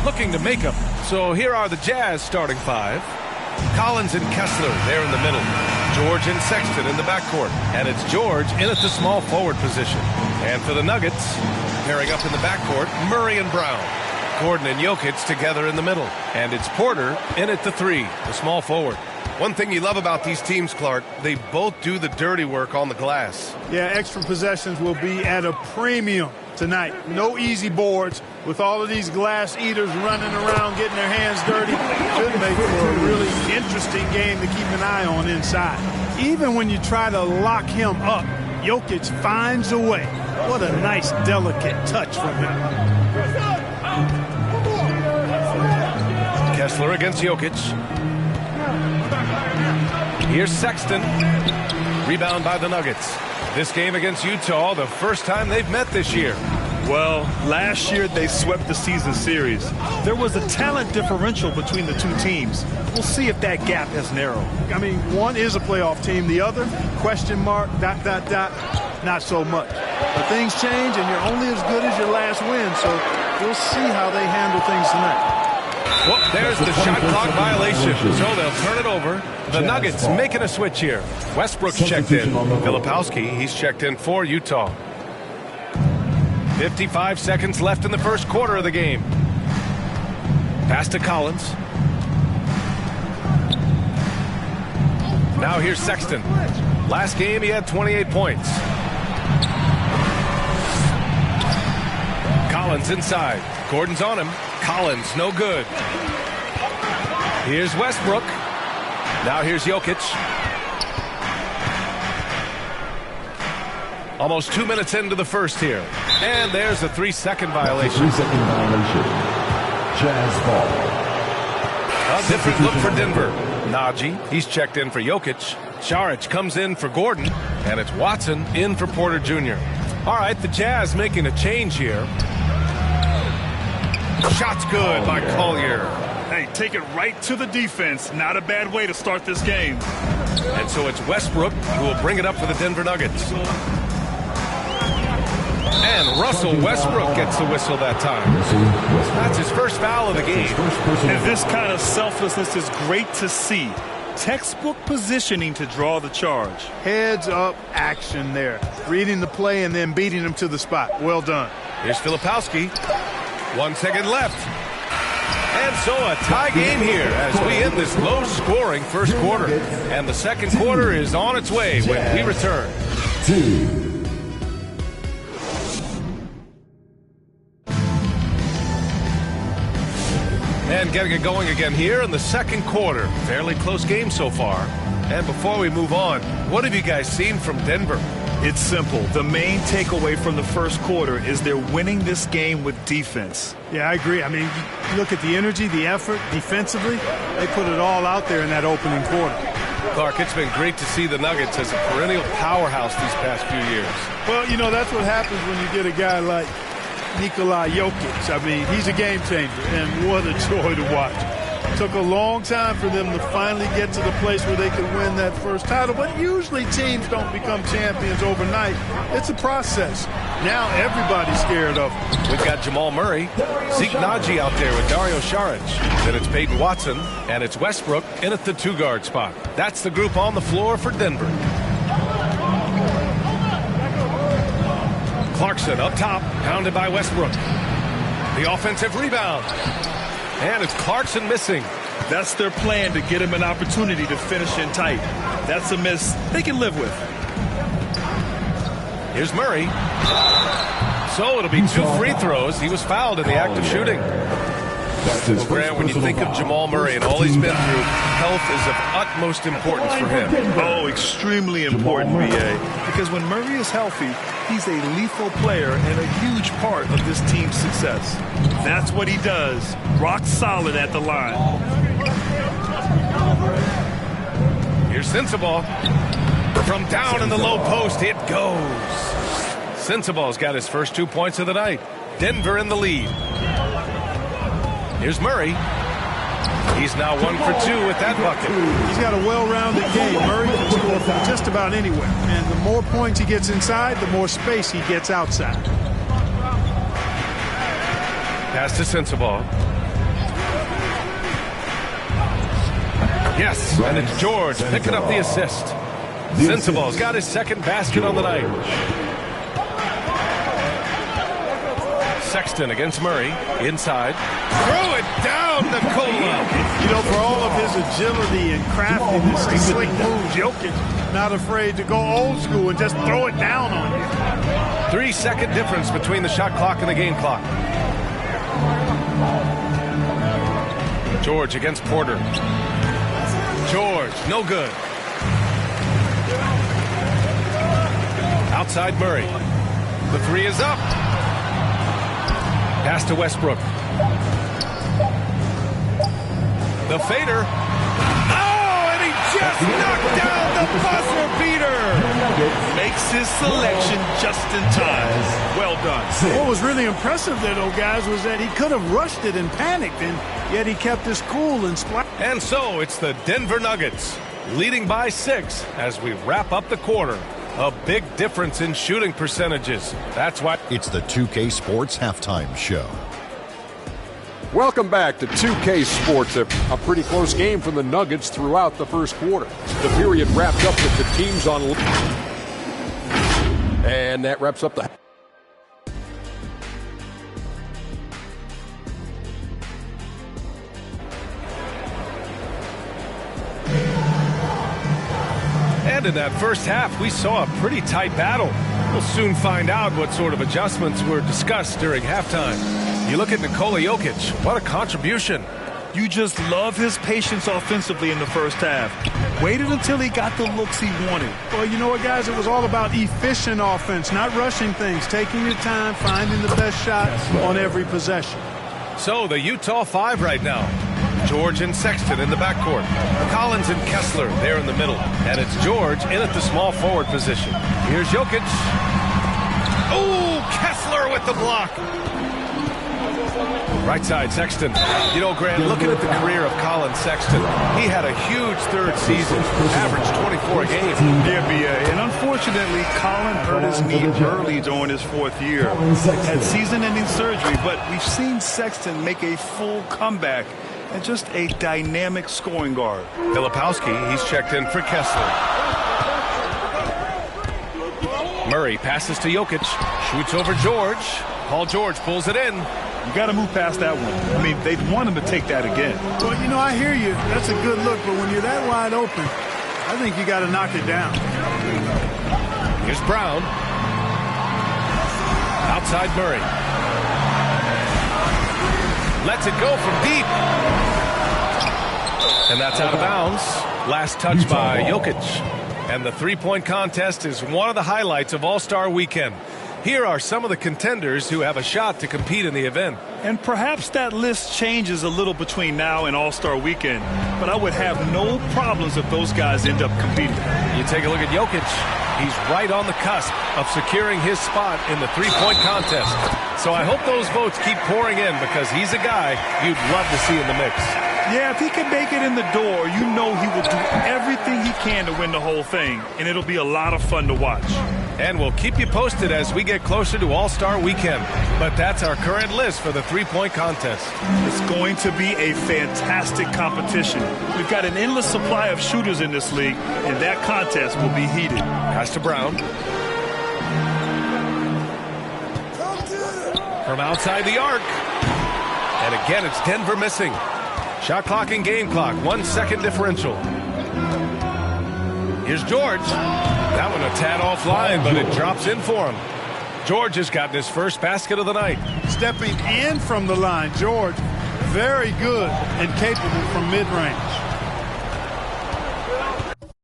looking to make them. So here are the Jazz starting five. Collins and Kessler there in the middle. George and Sexton in the backcourt. And it's George in at the small forward position. And for the Nuggets, pairing up in the backcourt, Murray and Brown. Gordon and Jokic together in the middle. And it's Porter in at the three, the small forward. One thing you love about these teams, Clark, they both do the dirty work on the glass. Yeah, extra possessions will be at a premium tonight. No easy boards with all of these glass eaters running around, getting their hands dirty. Should make for a really interesting game to keep an eye on inside. Even when you try to lock him up, Jokic finds a way. What a nice, delicate touch from him. Kessler against Jokic. Here's Sexton. Rebound by the Nuggets. This game against Utah, the first time they've met this year. Well, last year they swept the season series. There was a talent differential between the two teams. We'll see if that gap has narrowed. I mean, one is a playoff team. The other, question mark, ... not so much. But things change, and you're only as good as your last win, so we'll see how they handle things tonight. Well, there's the shot clock violation, so they'll turn it over. The Nuggets making a switch here. Westbrook's checked in. Filipowski, he's checked in for Utah. 55 seconds left in the first quarter of the game. Pass to Collins. Now here's Sexton. Last game he had 28 points. Collins inside. Gordon's on him. Collins, no good. Here's Westbrook. Now here's Jokic. Almost 2 minutes into the first here. And there's a 3-second violation. 3-second violation. Jazz ball. A different look for Denver. Najee, he's checked in for Jokic. Saric comes in for Gordon. And it's Watson in for Porter Jr. All right, the Jazz making a change here. Shot's good by Collier. Hey, take it right to the defense. Not a bad way to start this game. And so it's Westbrook who will bring it up for the Denver Nuggets. And Russell Westbrook gets the whistle that time. That's his first foul of the game. And this kind of selflessness is great to see. Textbook positioning to draw the charge. Heads up action there. Reading the play and then beating him to the spot. Well done. Here's Filipowski. 1 second left. And so a tie game here as we end this low-scoring first quarter. And the second quarter is on its way when we return. 2. And getting it going again here in the second quarter. Fairly close game so far. And before we move on, what have you guys seen from Denver? It's simple. The main takeaway from the first quarter is they're winning this game with defense. Yeah, I agree. I mean, you look at the energy, the effort, defensively, they put it all out there in that opening quarter. Clark, it's been great to see the Nuggets as a perennial powerhouse these past few years. Well, you know, that's what happens when you get a guy like Nikola Jokic. I mean, he's a game changer, and what a joy to watch. Took a long time for them to finally get to the place where they could win that first title, but usually teams don't become champions overnight. It's a process. Now everybody's scared of them. We've got Jamal Murray, Zeke Najee out there with Dario Saric. Then it's Peyton Watson, and it's Westbrook in at the two-guard spot. That's the group on the floor for Denver. Clarkson up top, pounded by Westbrook. The offensive rebound. And it's Clarkson missing. That's their plan, to get him an opportunity to finish in tight. That's a miss they can live with. Here's Murray. So it'll be 2 free throws. He was fouled in the act of shooting. Well, Grant, when you think of Jamal Murray and all he's been through, health is of utmost importance for him. Oh, extremely important, B.A. Because when Murray is healthy, he's a lethal player and a huge part of this team's success. That's what he does. Rock solid at the line. Here's Sensabaugh. From down in the low post, it goes. Sensabaugh's got his first 2 points of the night. Denver in the lead. Here's Murray. He's now 1 for 2 with that bucket. He's got a well-rounded game. Murray can score from just about anywhere. And the more points he gets inside, the more space he gets outside. Pass to Sensabaugh. Yes, and it's George picking up the assist. Sensabaugh's got his second basket on the night. Sexton against Murray. Inside. Throw it down, Nikola. You know, for all of his agility and craftiness and slick moves, Jokic not afraid to go old school and just throw it down on you. 3-second difference between the shot clock and the game clock. George against Porter. George, no good. Outside Murray. The three is up. Pass to Westbrook. The fader. Oh, and he just knocked down the buzzer beater. Makes his selection just in time. Well done. What was really impressive there, though, guys, was that he could have rushed it and panicked, and yet he kept his cool and splashed. And so it's the Denver Nuggets leading by 6 as we wrap up the quarter. A big difference in shooting percentages. That's why it's the 2K Sports Halftime Show. Welcome back to 2K Sports. A pretty close game from the Nuggets throughout the first quarter. The period wrapped up with the teams on. And that wraps up the. And in that first half, we saw a pretty tight battle. We'll soon find out what sort of adjustments were discussed during halftime. You look at Nikola Jokic, what a contribution. You just love his patience offensively in the first half. Waited until he got the looks he wanted. Well, you know what, guys? It was all about efficient offense, not rushing things, taking your time, finding the best shot on every possession. So the Utah 5 right now. George and Sexton in the backcourt. Collins and Kessler there in the middle. And it's George in at the small forward position. Here's Jokic. Oh, Kessler with the block. Right side, Sexton. You know, Grant, looking at the career of Colin Sexton, he had a huge third season, averaged 24 a game. Yeah, B.A. And unfortunately, Colin hurt his knee early during his 4th year. Had season-ending surgery, but we've seen Sexton make a full comeback and just a dynamic scoring guard. Filipowski, he's checked in for Kessler. Murray passes to Jokic, shoots over George. Paul George pulls it in. You got to move past that one. I mean, they'd want him to take that again. Well, you know, I hear you. That's a good look, but when you're that wide open, I think you got to knock it down. Here's Brown. Outside Murray. Lets it go from deep. And that's out of bounds. Last touch by Jokic. And the three-point contest is one of the highlights of All-Star Weekend. Here are some of the contenders who have a shot to compete in the event. And perhaps that list changes a little between now and All-Star Weekend. But I would have no problems if those guys end up competing. You take a look at Jokic. He's right on the cusp of securing his spot in the three-point contest. So I hope those votes keep pouring in because he's a guy you'd love to see in the mix. Yeah, if he can make it in the door, you know he will do everything he can to win the whole thing. And it'll be a lot of fun to watch. And we'll keep you posted as we get closer to All-Star Weekend. But that's our current list for the three-point contest. It's going to be a fantastic competition. We've got an endless supply of shooters in this league, and that contest will be heated. Pass to Brown. From outside the arc. And again, it's Denver missing. Shot clock and game clock, 1 second differential. Here's George. That one a tad offline, but it drops in for him. George has gotten his first basket of the night. Stepping in from the line, George, very good and capable from mid-range.